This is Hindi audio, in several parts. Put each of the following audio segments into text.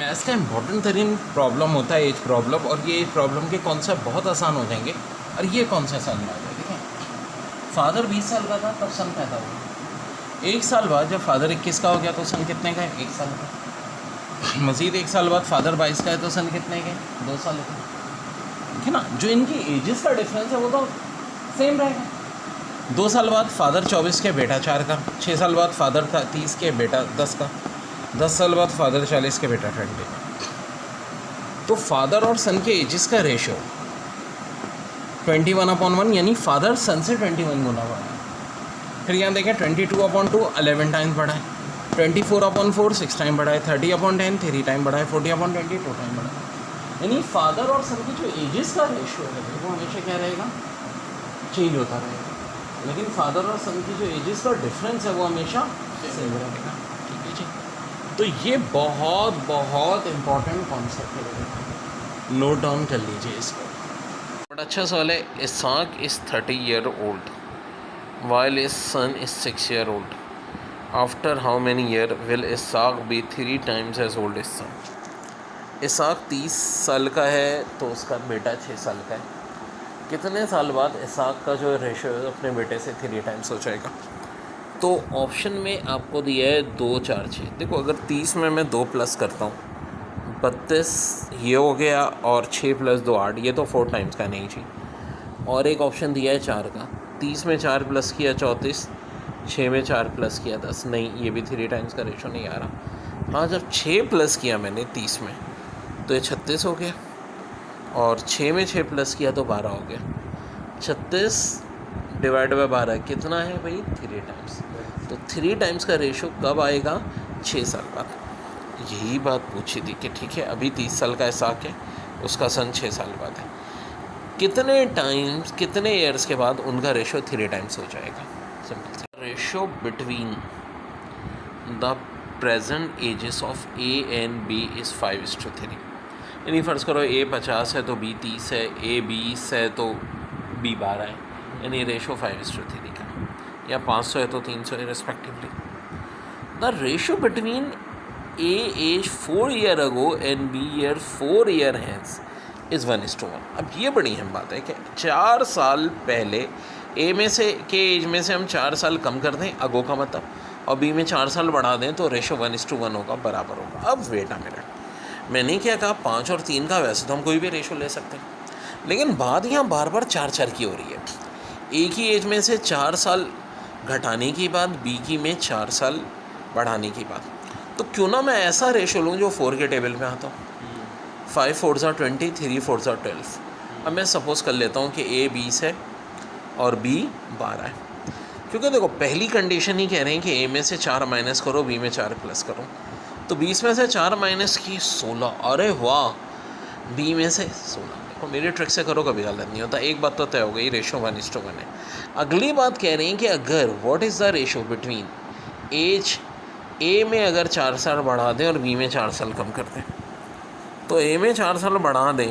मैथ्स का इम्पोर्टेंट तरीन प्रॉब्लम होता है एज प्रॉब्लम, और ये एज प्रॉब्लम के कॉन्सेप्ट बहुत आसान हो जाएंगे। और ये कौन सा साल में आ गया, ठीक है। फादर 20 साल का था तब सन पैदा हुआ। 1 साल बाद जब फादर 21 का हो गया तो सन कितने का है, 1 साल का। मज़ीद 1 साल बाद फादर 22 का है तो सन कितने के, 2 साल का, ठीक है ना। जो इनकी एजेस का डिफरेंस है वो तो सेम रहेगा। 2 साल बाद फादर 24 के बेटा 4 का, 6 साल बाद फादर 30 के बेटा 10 का, 10 साल बाद फादर 40 के बेटा 20 का। तो फादर और सन के एजेस का रेशियो 21/1, यानी फादर सन से 21 गुना बढ़ा है। फिर यहाँ देखें 22/2 11 टाइम्स बढ़ा है, 24/4 6 टाइम बढ़ा है, 30/10 3 टाइम बढ़ा है, 40/20 2 टाइम बढ़ा है। यानी फादर और सन की जो एजेस का रेशियो है वो हमेशा क्या रहेगा, चेंज होता रहेगा। लेकिन फादर और सन की जो एजेस का डिफरेंस है वो हमेशा सेम रहेगा, ठीक है जी। तो ये बहुत बहुत इम्पॉर्टेंट कॉन्सेप्ट है, नोट डाउन कर लीजिए इसको। बड़ा अच्छा सवाल है। Isaac is 30 year old while is son is 6 year old. After how many year will Isaac be 3 times as old is son. Isaac 30 साल का है तो उसका बेटा 6 साल का है। कितने साल बाद इसाक का जो रेशो है अपने बेटे से 3 टाइम्स हो जाएगा। तो ऑप्शन में आपको दिया है 2 4 6। देखो अगर 30 में मैं 2 प्लस करता हूँ 32 ये हो गया, और 6 + 2 8, ये तो 4 टाइम्स का नहीं जी। और एक ऑप्शन दिया है 4 का, 30 में 4 प्लस किया 34, 6 में 4 प्लस किया 10, नहीं ये भी 3 टाइम्स का रेशो नहीं आ रहा। हाँ जब 6 प्लस किया मैंने 30 में तो ये 36 हो गया, और 6 में 6 प्लस किया तो 12 हो गया। 36 डिवाइड बाय 12 कितना है भाई, 3 टाइम्स। तो 3 टाइम्स का रेशो कब आएगा, 6 साल बाद। यही बात पूछी थी कि ठीक है अभी 30 साल का इसाक है, उसका सन 6 साल बाद है, कितने टाइम्स कितने ईयर्स के बाद उनका रेशो 3 टाइम्स हो जाएगा। सिंपल सा ratio between the present ages of A and B is 5:3। यानी फ़र्ज़ करो ए 50 है तो बी 30 है, ए 20 है तो बी 12 है, यानी रेशो 5:3 का, या 500 है तो 300 है respectively. The ratio between A age 4 year ago and B year 4 year has is 1:1। अब ये बड़ी अहम बात है कि 4 साल पहले ए में से के एज में से हम 4 साल कम कर दें अगो का मतलब, और बी में 4 साल बढ़ा दें तो रेशो 1:1 होगा, बराबर होगा। अब वेट अ मिनट, मैंने क्या कहा 5 और 3 का, वैसे तो हम कोई भी रेशो ले सकते हैं, लेकिन बात यहाँ बार बार 4 की हो रही है। ए की एज में से 4 साल घटाने की बात, बी की में 4 साल बढ़ाने की बात। तो क्यों ना मैं ऐसा रेशो लूँ जो 4 के टेबल में आता हूँ। 5 4 20, 3 4 12। अब मैं सपोज़ कर लेता हूँ कि ए 20 है और बी 12 है, क्योंकि देखो पहली कंडीशन ही कह रहे हैं कि ए में से 4 माइनस करो, बी में 4 प्लस करो। तो 20 में से 4 माइनस की 16, अरे वाह, बी में से 16। देखो मेरी ट्रिक से करो कभी गलत नहीं होता। एक बात तो तय हो गई, रेशो 1:1 है। अगली बात कह रहे हैं कि अगर what is the ratio between age A में अगर 4 साल बढ़ा दें और बी में 4 साल कम कर दें, तो ए में 4 साल बढ़ा दें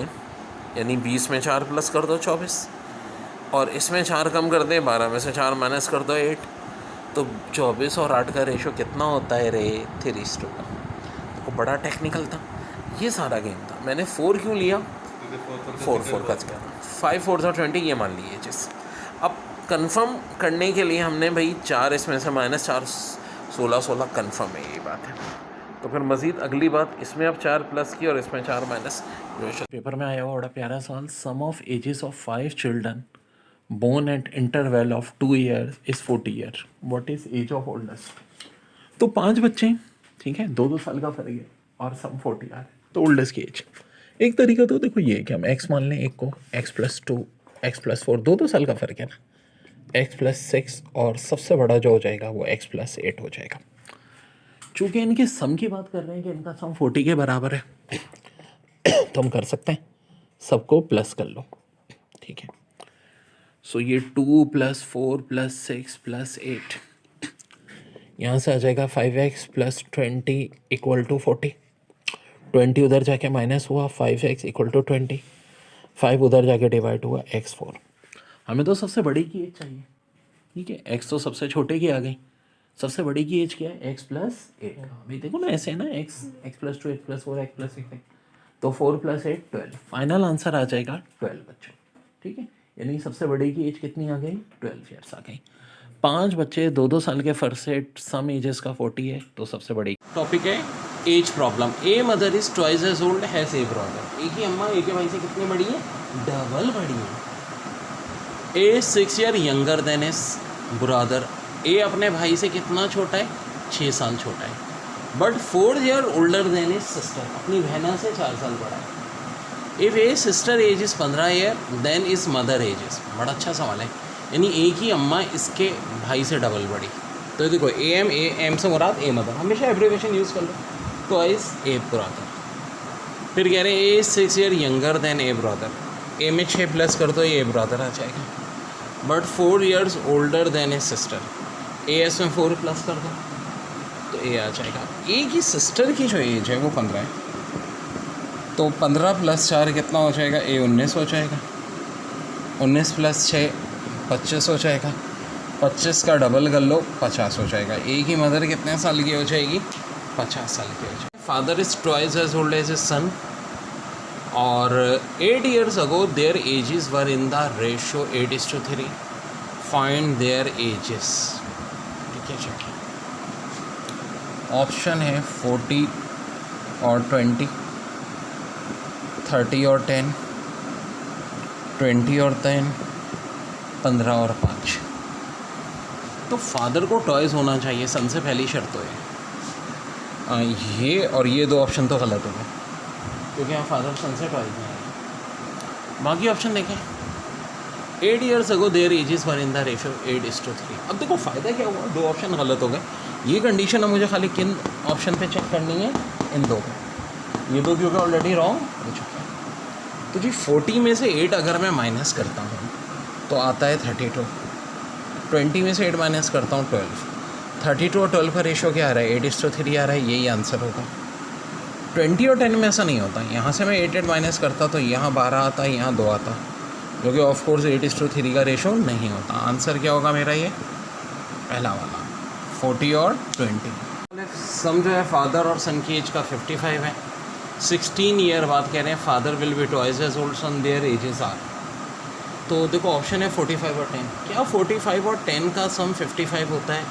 यानी 20 में 4 प्लस कर दो 24, और इसमें 4 कम कर दें 12 में से 4 माइनस कर दो 8, तो 24 और 8 का रेशो कितना होता है रे, 3:1। तो बड़ा टेक्निकल था ये सारा गेम था। मैंने 4 क्यों लिया, 4 का गया, 5 4 20 ये मान लिए जिस। अब कंफर्म करने के लिए हमने भाई 4 इसमें से -4 16 कंफर्म है, ये बात है। तो फिर मज़ीद अगली बात, इसमें अब 4 प्लस की और इसमें 4 माइनस। पेपर में आया हुआ बड़ा प्यारा सवाल, sum of ages of 5 children born at interval of 2 year is 40 year, what is age of oldest. तो 5 बच्चे हैं, ठीक है, 2 साल का फर्क है, और सम 40 आ रहे हैं, तो ओल्डेस्ट की एज। एक तरीका तो देखो ये कि हम x मान लें, एक को x+2 x+4, 2 साल का फ़र्क है ना, x+6, और सबसे बड़ा जो हो जाएगा वो x+8 हो जाएगा। चूँकि इनके सम की बात कर रहे हैं कि इनका सम 40 के बराबर है, तो हम कर सकते हैं, सबको प्लस कर लो, ठीक है। सो ये 2 + 4 + 6 + 8, यहाँ से आ जाएगा 5x + 20 = 40। 20 उधर जाके माइनस हुआ, 5x = 20, 5 उधर जाके डिवाइड हुआ x4। हमें तो सबसे बड़ी की एज चाहिए, ठीक है, x तो सबसे छोटे की आ गई, सबसे बड़ी की एज क्या है? X plus eight. भाई देखो ना ऐसे है ना, X plus two, X plus four, X plus six, तो 4 + 8 12। फाइनल आंसर आ जाएगा 12 बच्चों। ठीक है, यानी सबसे बड़ी की एज कितनी आ गई? 12 ईयर्स आ गई। 5 बच्चे 2-2 साल के फर्क से सम एजेस का 40 है, तो सबसे बड़ी टॉपिक है age problem. A mother is twice as old has a brother. एक ही अम्मा एक ही भाई से कितनी बड़ी है? डबल बड़ी है। A 6 year younger than is brother. A अपने भाई से कितना छोटा है? 6 साल छोटा है। But 4 year older than is sister. अपनी बहना से 4 साल बड़ा है। If a sister age is 15 year then is mother age is. बड़ा अच्छा सवाल है, यानी एक ही अम्मा इसके भाई से डबल बड़ी। तो देखो ए एम से मुराद ए मदर, हमेशा एब्रिविएशन यूज़ कर लो। ट्वाइस ए ब्रदर। फिर कह रहे हैं ए 6 ईयर यंगर देन ए ब्रदर। ए में 6 प्लस कर दो, ए ब्रदर आ जाएगा। But 4 years older than A sister. A S में 4 प्लस कर दो तो ए आ जाएगा। ए की सिस्टर की जो एज है वो 15 है, तो 15 + 4 कितना हो जाएगा? ए 19 हो जाएगा। 19 + 6 25 हो जाएगा। 25 का डबल कर लो 50 हो जाएगा। ए की मदर कितने साल की हो जाएगी? 50 साल की हो जाएगी। Father is twice as old as A son, और 8 years ago their ages were in the ratio 8:3. Find their ages. ठीक है, चलिए ऑप्शन है 40 और 20, 30 और 10, 20 और 10, 15 और 5। तो फादर को टॉयज़ होना चाहिए, सन से पहली शर्त तो है। ये और ये 2 ऑप्शन तो गलत हो गए, क्योंकि यहाँ फादर सन से टॉयज़ नहीं है। बाकी ऑप्शन देखें। 8 years ago there edges were in the ratio 8:3। अब देखो फ़ायदा क्या हुआ? 2 ऑप्शन गलत हो गए। ये कंडीशन है, मुझे खाली किन ऑप्शन पे चेक करनी है? इन 2 पे। ये 2 क्योंकि ऑलरेडी रॉन्ग हो चुके हैं। तो जी 40 में से 8 अगर मैं माइनस करता हूँ तो आता है 32। 20 में से 8 माइनस करता हूँ 12। 32 और 12 का रेशियो क्या आ रहा है? 8:3 आ रहा है, यही आंसर होगा। 20 और 10 में ऐसा नहीं होता। यहाँ से मैं 8 माइनस करता तो यहाँ 12 आता, यहाँ 2 आता, जो कि ऑफकोर्स 8:3 का रेशो नहीं होता। आंसर क्या होगा मेरा? ये पहला वाला 40 और 20। सम जो है फादर और सन की एज का 55 है। 16 ईयर बाद कह रहे हैं father will be twice as old son their ages are. तो देखो ऑप्शन है 45 और 10। क्या 45 और 10 का सम 55 होता है?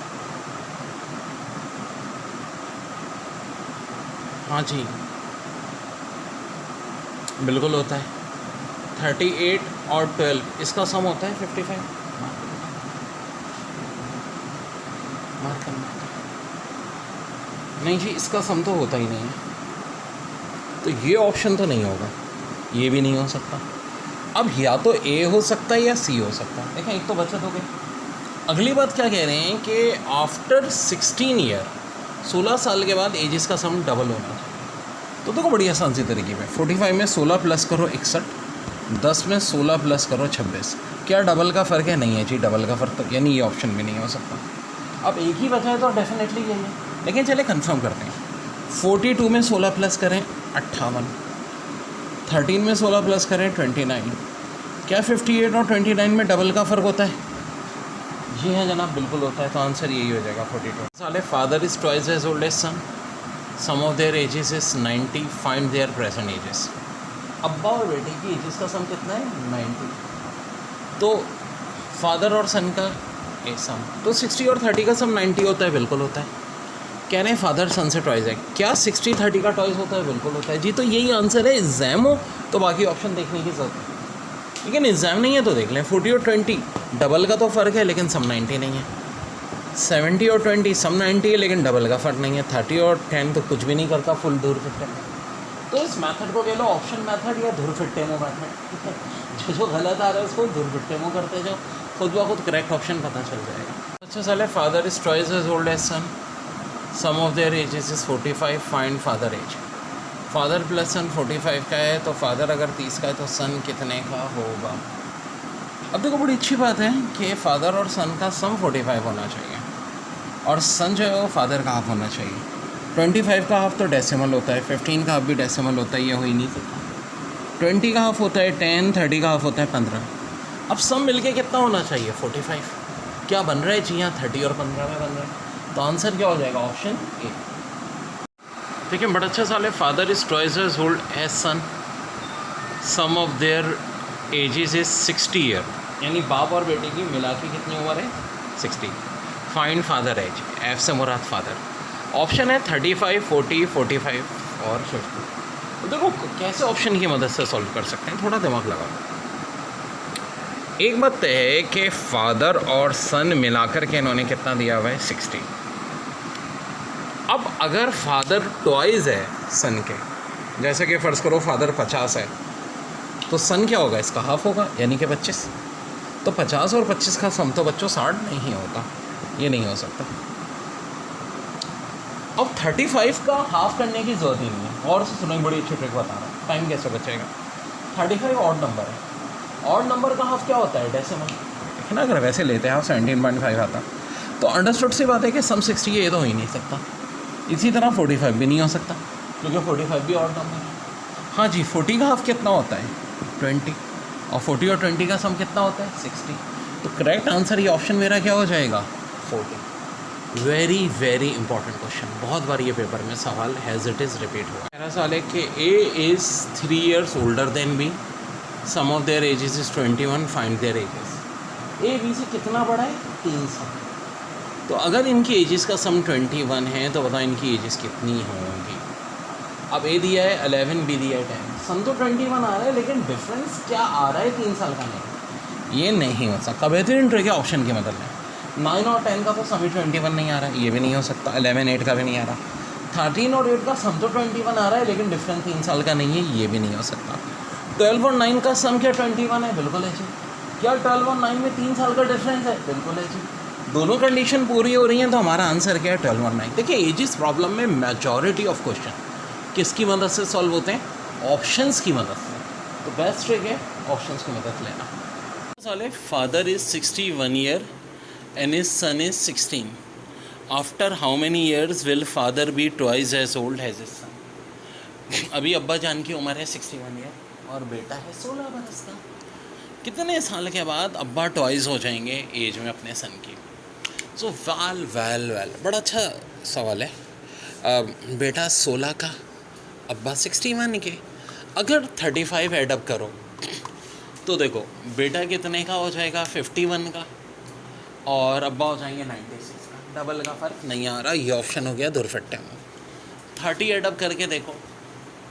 हाँ जी, बिल्कुल होता है। 38 और 12 इसका सम होता है 55। मार्क करना नहीं जी, इसका सम तो होता ही नहीं है, तो ये ऑप्शन तो नहीं होगा, ये भी नहीं हो सकता। अब या तो ए हो सकता है या सी हो सकता है। देखें, एक तो बचत हो गई। अगली बात क्या कह रहे हैं कि आफ्टर 16 ईयर, 16 साल के बाद एजेस का सम डबल होना चाहिए। तो देखो बड़ी आसान सी तरीके में 45 में 16 प्लस करो 61, 10 में 16 प्लस करो 26। क्या डबल का फ़र्क है? नहीं है जी, डबल का फ़र्क तो, यानी ये ऑप्शन भी नहीं हो सकता। अब एक ही बचा है तो डेफिनेटली यही है, लेकिन चले कंफर्म करते हैं। 42 में 16 प्लस करें 58, 13 में 16 प्लस करें 29। क्या 58 और 29 में डबल का फ़र्क होता है? जी हाँ जनाब, बिल्कुल होता है। तो आंसर यही हो जाएगा 42। साले father is twice as old as son, sum of their ages is 90, find their present ages. अब्बा और बेटे की एजेस का सम कितना है? 90। तो फादर और सन का ए सम, तो 60 और 30 का सम 90 होता है, बिल्कुल होता है। कह रहे हैं फादर सन से टॉयज़ है। क्या 60 30 का टॉयज़ होता है? बिल्कुल होता है जी। तो यही आंसर है। एग्ज़ाम हो तो बाकी ऑप्शन देखने की ज़रूरत है, लेकिन एग्ज़ाम नहीं है तो देख लें। 40 और 20 डबल का तो फ़र्क है, लेकिन सम 90 नहीं है। 70 और 20 सम 90 है, लेकिन डबल का फ़र्क नहीं है। 30 और 10 तो कुछ भी नहीं करता, फुल धुर फिट्टे में। तो इस मेथड को कह लो ऑप्शन मेथड या धुर फिट्टे मो मेथड, ठीक है। जो गलत आ रहा है उसको धुर फिट्टे मो करते जाओ, खुद ब खुद करेक्ट ऑप्शन पता चल जाएगा। अच्छा साले father is twice as old as son, sum of their ages is 45, find father age. Father plus son 45 का है, तो फादर अगर 30 का है तो सन कितने का होगा? अब देखो बड़ी अच्छी बात है कि फादर और सन का सम 45 होना चाहिए, और सन जो है वो फादर का हाफ होना चाहिए। 25 का हाफ तो डेसिमल होता है, 15 का हाफ भी डेसिमल होता है, ये हो ही नहीं सकता। 20 का हाफ होता है 10, 30 का हाफ होता है 15। अब सम मिलके कितना होना चाहिए? 45। क्या बन रहा है जी? यहाँ 30 और 15 में बन रहा है। तो आंसर क्या हो जाएगा? Option A. देखिए बड़ा अच्छा सवाल है। Father is twice as old as son, sum of their ages is 60 year, यानी बाप और बेटे की मिला के कितनी उम्र है? 60। फाइंड फादर एज, एफ से मुराद फादर। ऑप्शन है 35, 40, 45 और 50। तो देखो कैसे ऑप्शन की मदद से सॉल्व कर सकते हैं, थोड़ा दिमाग लगाओ। एक बात तय है कि फादर और सन मिलाकर के इन्होंने कितना दिया हुआ है? 60। अब अगर फादर ट्वाइस है सन के, जैसे कि फ़र्ज़ करो फादर 50 है, तो सन क्या होगा? इसका हाफ होगा, यानी कि 25। तो 50 और 25 का सम तो बच्चों 60 नहीं होता, ये नहीं हो सकता। अब 35 का हाफ करने की ज़रूरत ही नहीं है। और सुनो, बड़ी अच्छी ट्रिक बता रहा हूँ, टाइम कैसे बचेगा। 35 ऑड नंबर है, ऑड नंबर का हाफ क्या होता है? डेसिमल, है ना। अगर वैसे लेते हैं हाफ 17.5 आता, तो अंडरस्टूड सी बात है कि सम 60 ये तो हो ही नहीं सकता। इसी तरह 45 भी नहीं हो सकता, क्योंकि 45 भी ऑड नंबर है। हाँ जी, 40 का हाफ कितना होता है? 20, और 40 और 20 का सम कितना होता है? 60। तो करेक्ट आंसर ये ऑप्शन मेरा क्या हो जाएगा? 40। वेरी वेरी इंपॉर्टेंट क्वेश्चन, बहुत बार ये पेपर में सवाल हैज़ इट इज़ रिपीट हुआ। मेरा सवाल है कि A is 3 years older than B, sum of their ages is 21, find their ages. A B से कितना बड़ा है? 3 साल। तो अगर इनकी एजेस का सम 21 है तो बताओ इनकी एजेस कितनी होंगी? अब ए दिया है 11, बी दिया है 10, सम तो 21 आ रहा है, लेकिन डिफरेंस क्या आ रहा है? 3 साल का नहीं। ये नहीं हो सकता। बेहतरीन ट्रिक है ऑप्शन की मदद में। 9 और 10 का तो सम ही 21 नहीं आ रहा है, ये भी नहीं हो सकता। 11, 8 का भी नहीं आ रहा। 13 और 8 का सम तो 21 आ रहा है, लेकिन डिफरेंस 3 साल का नहीं है, ये भी नहीं हो सकता। 12 और 9 का सम क्या 21 है? बिल्कुल है जी। क्या 12 और 9 में 3 साल का डिफरेंस है? बिल्कुल है जी। दोनों कंडीशन पूरी हो रही हैं, तो हमारा आंसर क्या है? 12 और 9। देखिए एजिस प्रॉब्लम में मेजॉरिटी ऑफ क्वेश्चन किसकी मदद से सॉल्व होते हैं? ऑप्शंस की मदद से। तो बेस्ट ट्रिक है ऑप्शंस की मदद लेना। सवाल है, father is 61 year and his son is 16। After how many years will father be twice as old as his son. अभी अब्बा जान की उम्र है 61 ईयर और बेटा है 16 बरस का। कितने साल के बाद अब्बा ट्वाइस हो जाएंगे एज में अपने सन की? सो वेल बड़ा अच्छा सवाल है। बेटा 16 का, अब्बा 61 के। अगर 35 एडअप करो तो देखो बेटा कितने का हो जाएगा? 51 का, और अब्बा हो जाएंगे 96 का। डबल का फ़र्क नहीं आ रहा, ये ऑप्शन हो गया दुरफट्टे में। 30 एडअप करके देखो,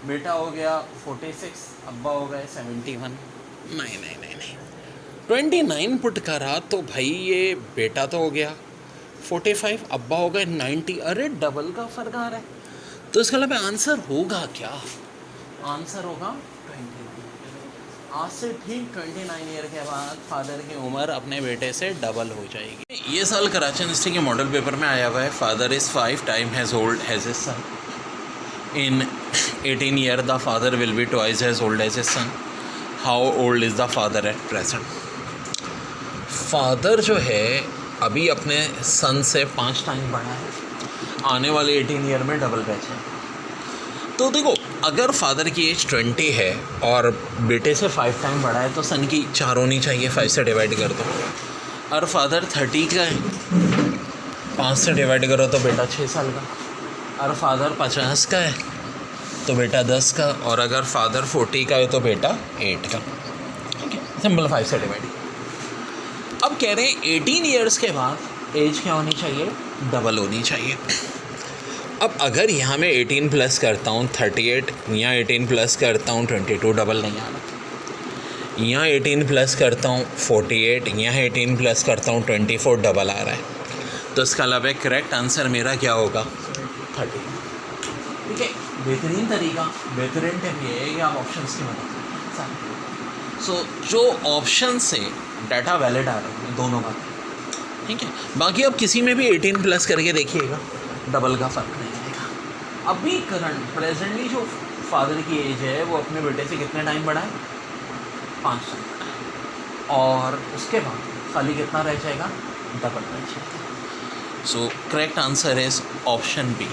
बेटा हो गया 46, अब्बा हो गए 71। नहीं 29 पुट करा तो भाई ये बेटा तो हो गया 45, अब्बा हो गए 90। अरे डबल का फ़र्क आ रहा है, तो इसका मतलब आंसर होगा क्या? आंसर होगा 29। आज से ठीक 29 ईयर के बाद फादर की उम्र अपने बेटे से डबल हो जाएगी। ये साल कराची यूनिवर्सिटी के मॉडल पेपर में आया हुआ है, father is 5 times as old as his son. In 18 years the father will be twice as old as his son. How old is the father at present? Father जो है अभी अपने सन से 5 टाइम बड़ा है, आने वाले 18 ईयर में डबल बैच है। तो देखो अगर फादर की एज 20 है और बेटे से 5 टाइम बड़ा है, तो सन की 4 होनी चाहिए, 5 से डिवाइड कर दो। और फादर 30 का है, 5 से डिवाइड करो तो बेटा 6 साल का। और फादर 50 का है तो बेटा 10 का। और अगर फादर 40 का है तो बेटा 8 का। ठीक है, सिंपल 5 से डिवाइड। अब कह रहे हैं 18 ईयर्स के बाद एज क्या होनी चाहिए? डबल होनी चाहिए। अब अगर यहाँ मैं 18 प्लस करता हूँ 38, यहाँ 18 प्लस करता हूँ 22, डबल नहीं आ रहा। यहाँ 18 प्लस करता हूँ 48, यहाँ 18 प्लस करता हूँ 24, डबल आ रहा है। तो इसका मतलब है करेक्ट आंसर मेरा क्या होगा? 30। ठीक है, बेहतरीन तरीका, बेहतरीन टिप ये है कि आप ऑप्शंस की मदद सो जो ऑप्शन से डाटा वैलिड आ रहे हैं दोनों का। ठीक है, बाकी अब किसी में भी 18 प्लस करके देखिएगा, डबल का फ़र्क नहीं आएगा। अभी करंट प्रेजेंटली जो फादर की एज है वो अपने बेटे से कितने टाइम बड़ा है? 5 टाइम बड़ा है। और उसके बाद खाली कितना रह जाएगा? डबल रह जाएगा। So correct answer is option B.